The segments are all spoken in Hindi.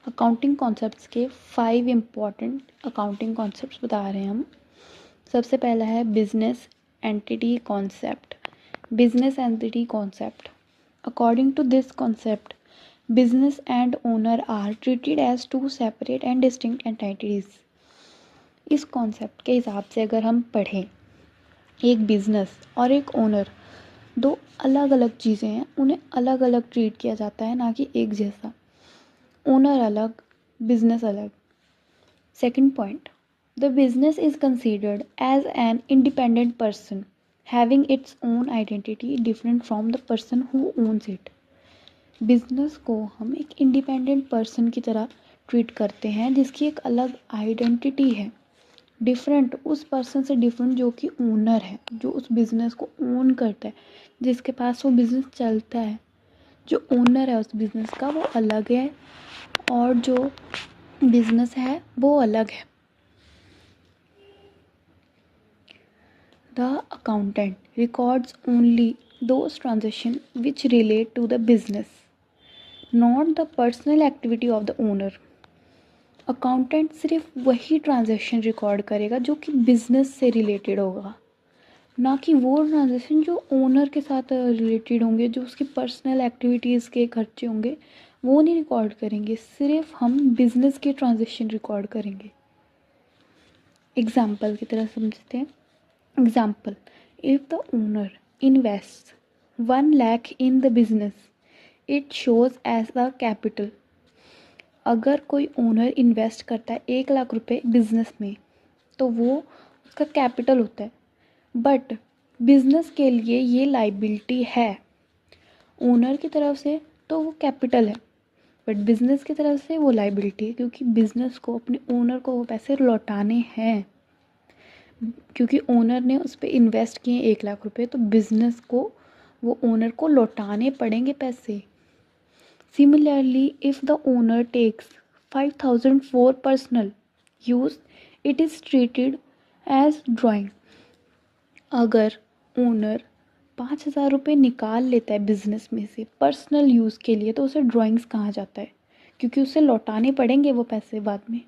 अकाउंटिंग कॉन्सेप्ट्स के 5 इम्पॉर्टेंट अकाउंटिंग कॉन्सेप्ट्स बता रहे हैं हम। सबसे पहला है business entity concept. Business entity concept, according to this concept, business and owner are treated as two separate and distinct entities. इस कॉन्सेप्ट के हिसाब से अगर हम पढ़ें, एक बिजनेस और एक ओनर दो अलग अलग चीज़ें हैं, उन्हें अलग अलग ट्रीट किया जाता है, ना कि एक जैसा। ओनर अलग, बिजनेस अलग। Second point, the business is considered as an independent person having its own identity different from the person who owns it. Business को हम एक इंडिपेंडेंट पर्सन की तरह ट्रीट करते हैं जिसकी एक अलग आइडेंटिटी है, डिफरेंट उस पर्सन से डिफरेंट जो कि ओनर है, जो उस बिज़नेस को ओन करता है, जिसके पास वो बिज़नेस चलता है। जो ओनर है उस बिज़नेस का वो अलग है और जो बिज़नेस है वो अलग है। The accountant records only those transaction which relate to the business, not the personal activity of the owner. Accountant सिर्फ वही ट्रांजेक्शन रिकॉर्ड करेगा जो कि बिजनेस से रिलेटेड होगा, ना कि वो ट्रांजेक्शन जो ओनर के साथ रिलेटेड होंगे, जो उसकी पर्सनल एक्टिविटीज़ के खर्चे होंगे वो नहीं रिकॉर्ड करेंगे। सिर्फ हम बिजनेस के ट्रांजेक्शन रिकॉर्ड करेंगे। एग्जाम्पल की तरह समझते हैं। Example, if the owner invest 1 lakh in the business, it shows as the capital. अगर कोई ओनर इन्वेस्ट करता है 1 लाख रुपए बिजनेस में तो वो उसका कैपिटल होता है, बट बिजनेस के लिए ये लाइबिलिटी है। ओनर की तरफ से तो वो कैपिटल है, बट बिजनेस की तरफ से वो लाइबिलिटी है, क्योंकि बिजनेस को अपने ओनर को वो पैसे लौटाने हैं। क्योंकि ओनर ने उस पर इन्वेस्ट किए 1 लाख रुपए, तो बिजनेस को वो ओनर को लौटाने पड़ेंगे पैसे। Similarly, if the owner takes 5,000 for personal use, it is treated as drawing. अगर ओनर 5,000 रुपये निकाल लेता है बिजनेस में से पर्सनल यूज़ के लिए, तो उसे ड्राइंग्स कहा जाता है, क्योंकि उसे लौटाने पड़ेंगे वो पैसे बाद में।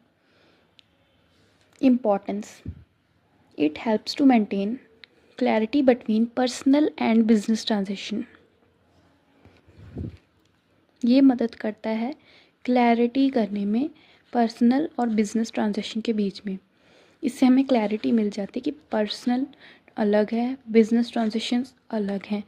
Importance, it helps to maintain clarity between personal and business transaction. ये मदद करता है क्लैरिटी करने में पर्सनल और बिजनेस ट्रांजेक्शन के बीच में। इससे हमें क्लैरिटी मिल जाती है कि पर्सनल अलग है, बिजनेस ट्रांजेक्शन्स अलग हैं।